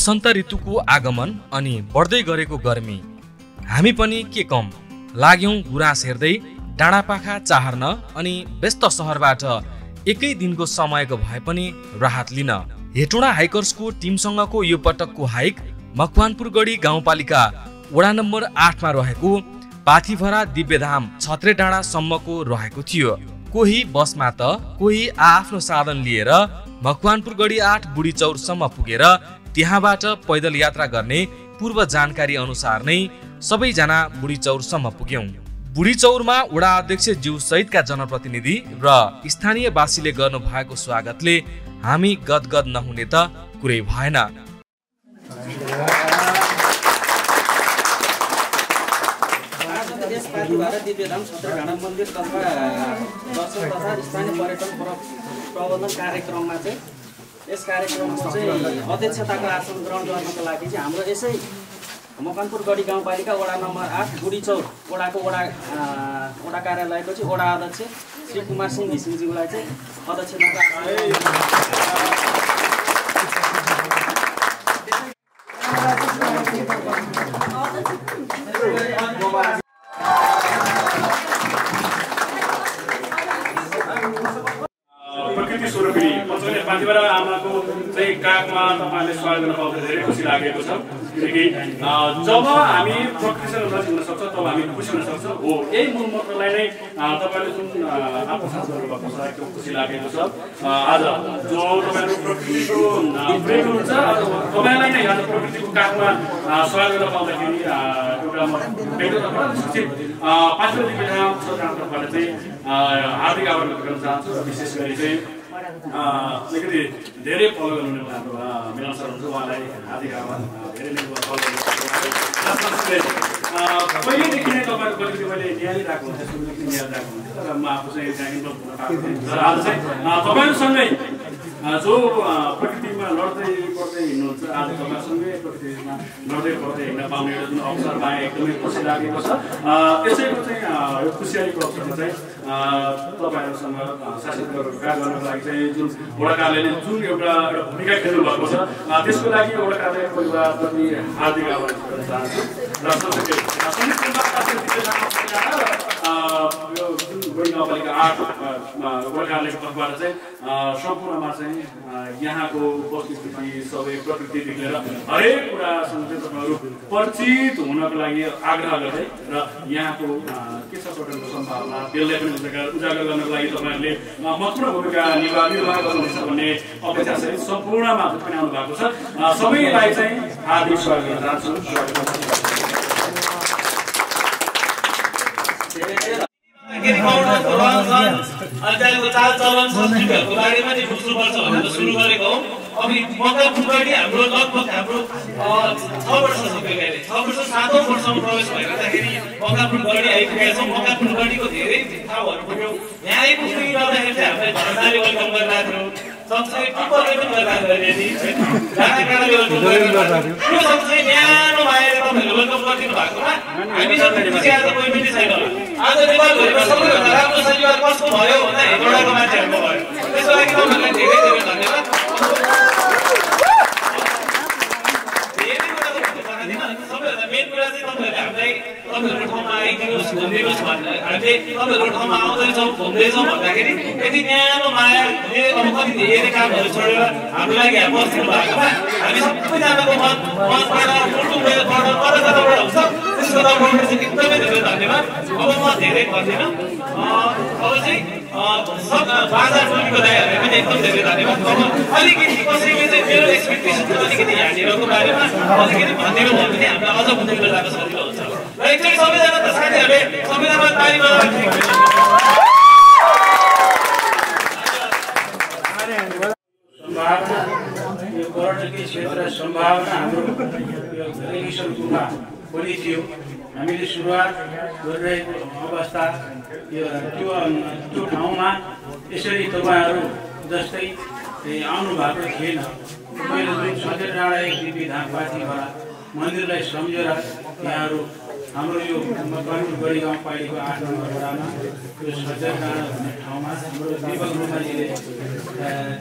वसन्त ऋतुको आगमन अनि बढ्दै गरेको गर्मी। हामी पनि के कम लाग्यौं गुराँस हेर्दै डाँडापाखा चाहर्न अनि व्यस्त सहरबाट एकै दिनको समयको भए पनि राहत लिन। हेटौँडा हाइकर्सको टिमसँगको यो पटकको हाइक मकवानपुरगढी गाउँपालिका वडा नम्बर 8 मा रहेको पाथीभरा दिव्यधाम छत्रे डाँडासम्मको रहेको थियो। कोही बसमा त कोही आफ्नो साधन लिएर मकवानपुरगढी 8 बुढीचौरसम्म पुगेर त्यहाँबाट पैदल यात्रा गर्ने पूर्व जानकारी अनुसार नै सबैजना बुढीचौरसम्म पुग्यौं। बुढीचौरमा वडा अध्यक्ष ज्यू सहितका जनप्रतिनिधि र स्थानीयवासीले गर्नु भएको स्वागतले हामी गदगद नहुने त कुरै भएन। दिव्यधाम छत्रे डाँडा मन्दिर तथा दर्शन तथा स्थानीय पर्यटन प्रबन्धन कार्यक्रममा चाहिँ यस कार्यक्रममा चाहिँ अध्यक्षताको आसन ग्रहण गर्नको लागि चाहिँ हाम्रो यसै मकवानपुरगढी गाउँपालिका वडा नम्बर 8 बुढीचौर वडाको वडा कार्यालयको चाहिँ वडा अध्यक्ष श्री कुमार सिंह घिसिङज्यूलाई चाहिँ अध्यक्षताको पाथीभरा आमाको चाहिँ काखमा तपाईहरुले स्वागत गर्न पाउँदा धेरै खुसी लागेको छ। किनकि जब हामी प्रकृतिसँग नजिक हुन सक्छौँ तब हामी खुसी हुन सक्छौँ। हो यही मूल मन्त्रलाई नै तपाईहरुले जुन आत्मसात गर्नुभएको छ त्यो खुसी लागेको छ। आज जो तपाईहरु प्रकृतिको प्रेमी हुनुहुन्छ तपाईहरुलाई नै आज प्रकृतिको काखमा स्वागत गर्न पाउँदाखेरि एउटा एकदम सूचित पाथीभरा दिव्यधाम छत्रबाट चाहिँ हार्दिक आभार व्यक्त गर्न चाहन्छु। र विशेष गरी चाहिँ अलिकति धेरै फलो गर्नुहुने हाम्रो मिलन सर हुन्छ, उहाँलाई हार्दिक आभार। धेरै नै फलो गर्नुहुन्छ। पहिलेदेखि नै तपाईँको कतिपय मैले निहालिरहेको हुन्थेँ, सुरुदेखि निहालिरहेको हुन्थेँ, तर म आफू चाहिँ त्यहाँ इन्भल्भ हुन पाएको थिएँ। तर आज चाहिँ तपाईँहरूसँगै जो प्रकृतिमा लड्दै पढ्दै हिँड्नुहुन्छ, आज तपाईँसँगै प्रकृतिमा लड्दै पढ्दै हिँड्न पाउने एउटा जुन अवसर पाएँ एकदमै खुसी लागेको छ। यसैको चाहिँ यो खुसियालीको अवसरमा चाहिँ तपाईहरुसँग शासित कार्य गर्नको लागि चाहिँ जुन वडा कार्यालयले जुन एउटा भूमिका खेल्नु भएको छ त्यसको लागि वडा कार्यालय परिवारप्रति हार्दिक आभार व्यक्त गर्न चाहन्छु। र सँगसँगै यो जुन गढी गाउँपालिका 8 वडा कार्यालयको तर्फबाट चाहिँ सम्पूर्णमा चाहिँ यहाँको उपस्थिति सबै प्रकृतिदेखि लिएर हरेक कुरासँग चाहिँ तपाईँहरू परिचित हुनको लागि आग्रह गर्दै र यहाँको के छ पर्यटनको सम्भावना त्यसलाई पनि उजागर गर्नको लागि तपाईँहरूले महत्त्वपूर्ण भूमिका निर्वाह गर्नुहुन्छ भन्ने अपेक्षा सहित सम्पूर्णमा पनि आउनु भएको छ। सबैलाई चाहिँ हार्दिक स्वागत गर्न चाहन्छु। चालचलनको बारेमा नि बुझ्नुपर्छ भनेर सुरु गरेको हो। अब मकवानपुरगढी हाम्रो लगभग हाम्रो 6 वर्ष सकिसक्यो। 6 वर्ष 7औं वर्षमा प्रवेश भइराख्दाखेरि मकवानपुरगढी आइपुगेका छौँ। मकवानपुरगढीको धेरै ठाउँहरू पुग्यो। यहाँ आइपुग्दाखेरि चाहिँ हामीले धर्मले वेलकम गरिरहेको थियौँ, सँगसँगै टिप्परले पनि गरिरहेको थियो। डाँडाकाँडाले वेलकम गरिरहेको थियो। यो सँगसँगै न्यानो मायाले तपाईँहरूले वेलकम गरिदिनु भएकोमा हामीसँग खुसी आज कोही पनि छैन। आज नेपालभरिमा सबैभन्दा राम्रो शनिबार कस्तो भयो भन्दा हेटौँडाको मान्छेहरूको भयो। त्यसको लागि तपाईँहरूलाई धेरै धेरै धन्यवाद। सबैभन्दा मेन कुरा चाहिँ तपाईँहरूले हामीलाई तपाईँहरूको ठाउँमा आइदिनुहोस् घुमिदिनुहोस् भनेर हामीले तपाईँहरूको ठाउँमा आउँदैछौँ घुम्दैछौँ भन्दाखेरि यति न्यानो माया अब कति धेरै कामहरू छोडेर हाम्रो लागि यहाँ बस्नु भएकोमा हामी सबैजनाको मनबाट मुटुबाट हुन्छ त्यसको तर्फबाट चाहिँ एकदमै धेरै धन्यवाद। अब म धेरै भन्दिनँ। अब चाहिँ बाजा टोलीको दाइहरूलाई पनि एकदम धेरै धन्यवाद। अब अलिकति कसैले चाहिँ मेरो एक्सपेक्टेसन अलिकति यहाँनिरको बारेमा अलिकति भनिदिनु भयो भने हामीलाई अझ बुझ्नु जान सजिलो हुन्छ। र एकचोटि सबैजना त साथीहरूले सबैजना ताली यो पर्यटकीय क्षेत्र सम्भावना हाम्रो गुम्बा पनि थियो। हामीले सुरुवात गरिरहेको अवस्था त्यो ठाउँमा यसरी तपाईँहरू जस्तै आउनु भएको थिएन। मैले जुन छत्रे डाँडा एक दिव्यधाम पाथीभरा मन्दिरलाई सम्झेर यहाँहरू हाम्रो यो मकवानपुरगढी गाउँपालिका 8 नम्बर वडामा यो छत्रे डाँडा भन्ने ठाउँमा हाम्रो दीपक गुरुङजीले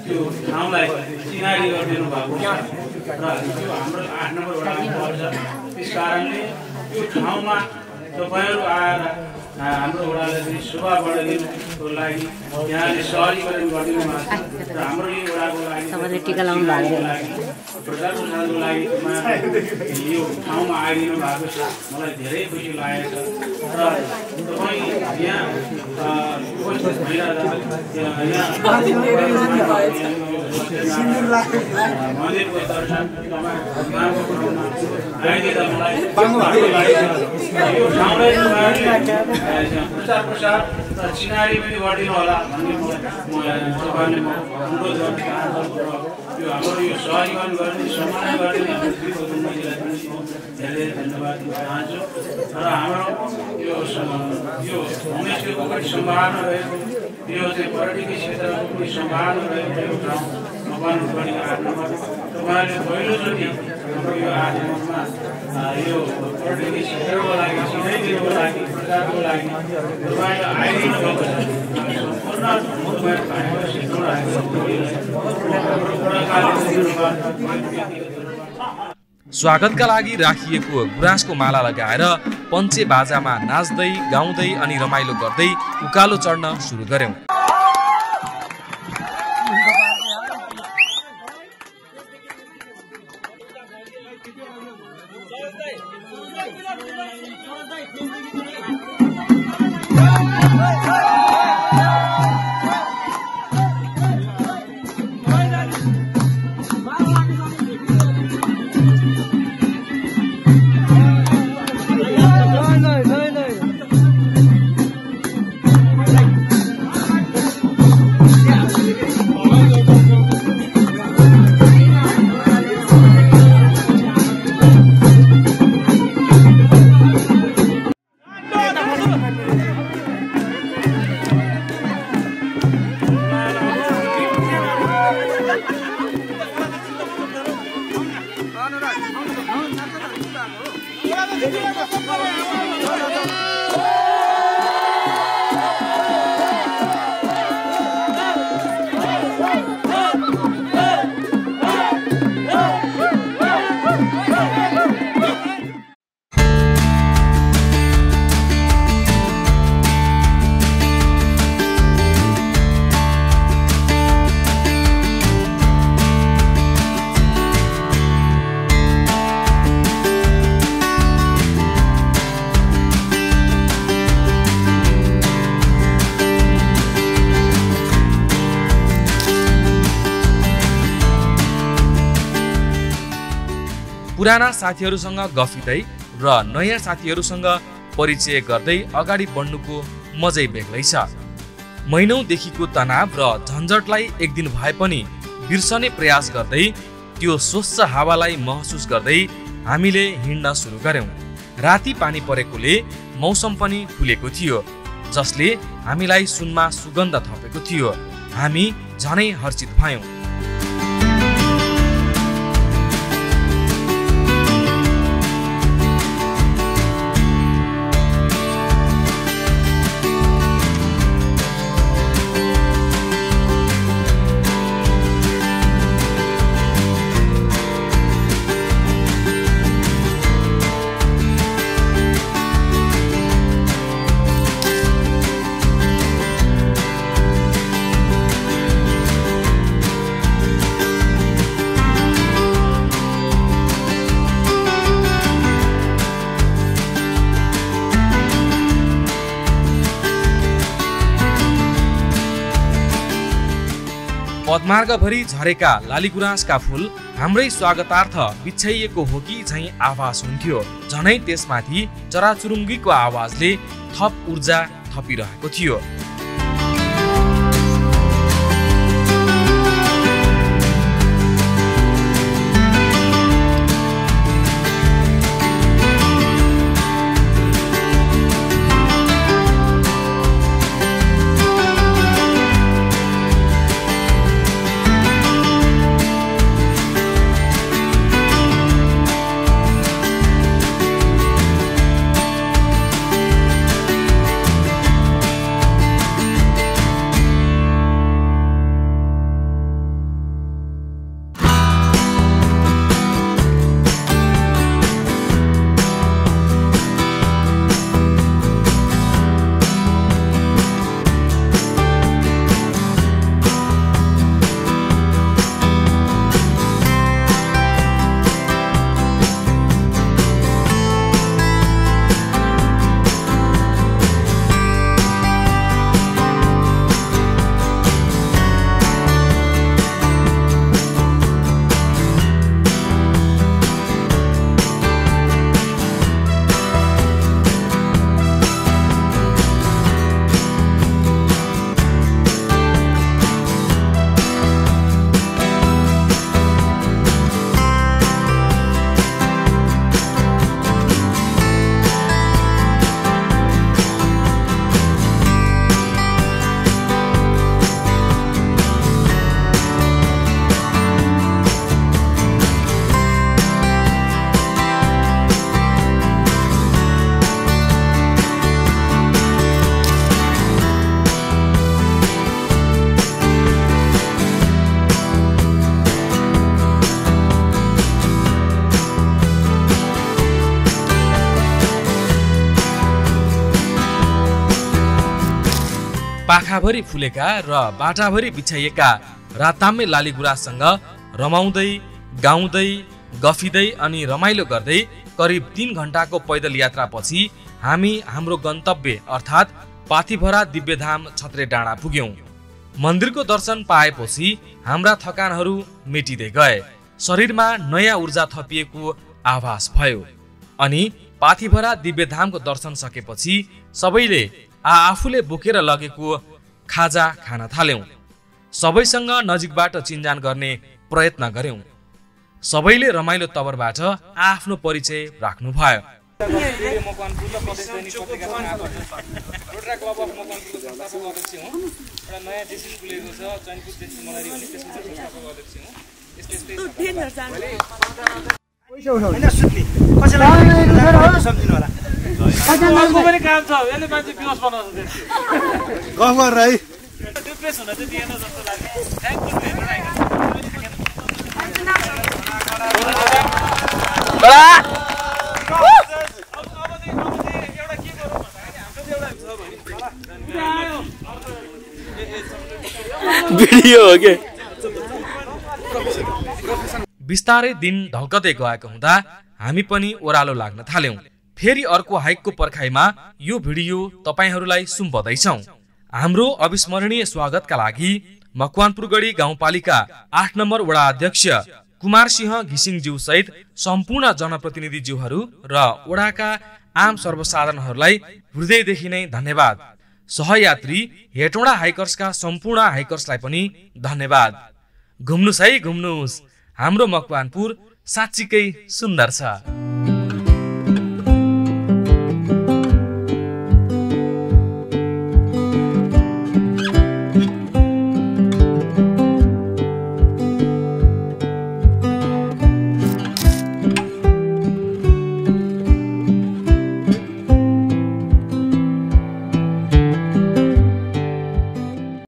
त्यो ठाउँलाई चिनारी गरिदिनु भएको छ। यो हाम्रो 8 नम्बर वडामा पर्छ। त्यस कारणले यो ठाउँमा तपाईहरु आएर हाम्रो वडालाई चाहिँ शोभा बढाइदिनुको लागि यहाँले सहरीकरण गरिदिनु भएको छ र हाम्रो यो वडाको लागि सबैले टीका लाउनु भएको प्रचार प्रसारको लागि यो ठाउँमा आइदिनु भएको छ। मलाई धेरै खुसी लागेको छ र तपाईँ यहाँ उपस्थित भइरहँदा मन्दिरको दर्शन उहाँको ठाउँमा आइदिँदा मलाई यो ठाउँलाई प्रचार प्रसार र चिनारी पनि गरिदिनु होला भन्ने तपाईँले म अनुरोध गर्न चाहन्छु। यो हाम्रो यो सहरीकरण गर्ने सम्मान गर्ने हाम्रो श्रीको महिलालाई पनि धेरै धन्यवाद दिन चाहन्छु। र हाम्रो यो होमस्टेको पनि सम्भावना रहेको यो चाहिँ पर्यटकीय क्षेत्रको पनि सम्भावना रहेको यो ठाउँ मकवानपुरको 8 नम्बर तपाईँहरूले पहिलोचोटि हाम्रो यो 8 नम्बरमा यो पर्यटकीय क्षेत्रको लागि चिनाइदिनुको लागि प्रचारको लागि तपाईँले आइदिनु भएको छ। सम्पूर्ण तपाईँहरूको हाम्रो क्षेत्रमा स्वागतका लागि राखिएको गुराँसको माला लगाएर पञ्चे बाजामा नाच्दै गाउँदै अनि रमाइलो गर्दै उकालो चढ्न सुरु गर्यौं। पुराना साथीहरूसँग गफिँदै र नयाँ साथीहरूसँग परिचय गर्दै अगाडि बढ्नुको मजै बेग्लै छ। महिनौदेखिको तनाव र झन्झटलाई एक दिन भए पनि बिर्सने प्रयास गर्दै त्यो स्वच्छ हावालाई महसुस गर्दै हामीले हिँड्न सुरु गर्यौं। राति पानी परेकोले मौसम पनि खुलेको थियो, जसले हामीलाई सुनमा सुगन्ध थपेको थियो। हामी झनै हर्षित भयौं। पदमार्गभरि झरेका लालीगुराँसका फूल हाम्रै स्वागतार्थ बिछ्याइएको हो कि झैं आभास हुन्थ्यो। झनै त्यसमाथि चराचुरुङ्गीको आवाजले थप ऊर्जा थपिरहेको थियो। पाखाभरि फुलेका र बाटाभरि बिछाइएका रातामे लाली गुराँससँग रमाउँदै गाउँदै गफिँदै अनि रमाइलो गर्दै करिब 3 घण्टाको पैदल यात्रापछि हामी हाम्रो गन्तव्य अर्थात् पाथिभरा दिव्यधाम छत्रे डाँडा पुग्यौं। मन्दिरको दर्शन पाएपछि हाम्रा थकानहरू मेटिँदै गए, शरीरमा नयाँ ऊर्जा थपिएको आभास भयो अनि पाथिभरा दिव्यधामको दर्शन सकेपछि सबैले आफूले बोकेर लगेको खाजा खान थाल्यौं। सबैसँग नजिकबाट चिन्जान गर्ने प्रयत्न गर्यौं। सबैले रमाइलो तवरबाट आफ्नो परिचय राख्नु भयो। बिस्तारै दिन ढल्कदै गएको हुँदा हामी पनि ओह्रालो लाग्न थाल्यौं। फेरि अर्को हाइकको पर्खाइमा यो भिडियो तपाईहरूलाई सुम्पदैछौं। हाम्रो अविस्मरणीय स्वागतका लागि मकवानपुरगढी गाउँपालिका 8 नम्बर वडा अध्यक्ष कुमार सिंह घिसिङज्यू सहित सम्पूर्ण जनप्रतिनिधिज्यूहरू र वडाका आम सर्वसाधारणहरूलाई हृदयदेखि नै धन्यवाद। सहयात्री हेटौँडा हाइकर्सका सम्पूर्ण हाइकर्सलाई पनि धन्यवाद। घुम्नुस् है घुम्नुस्, हाम्रो मकवानपुर साँच्चीकै सुन्दर छ।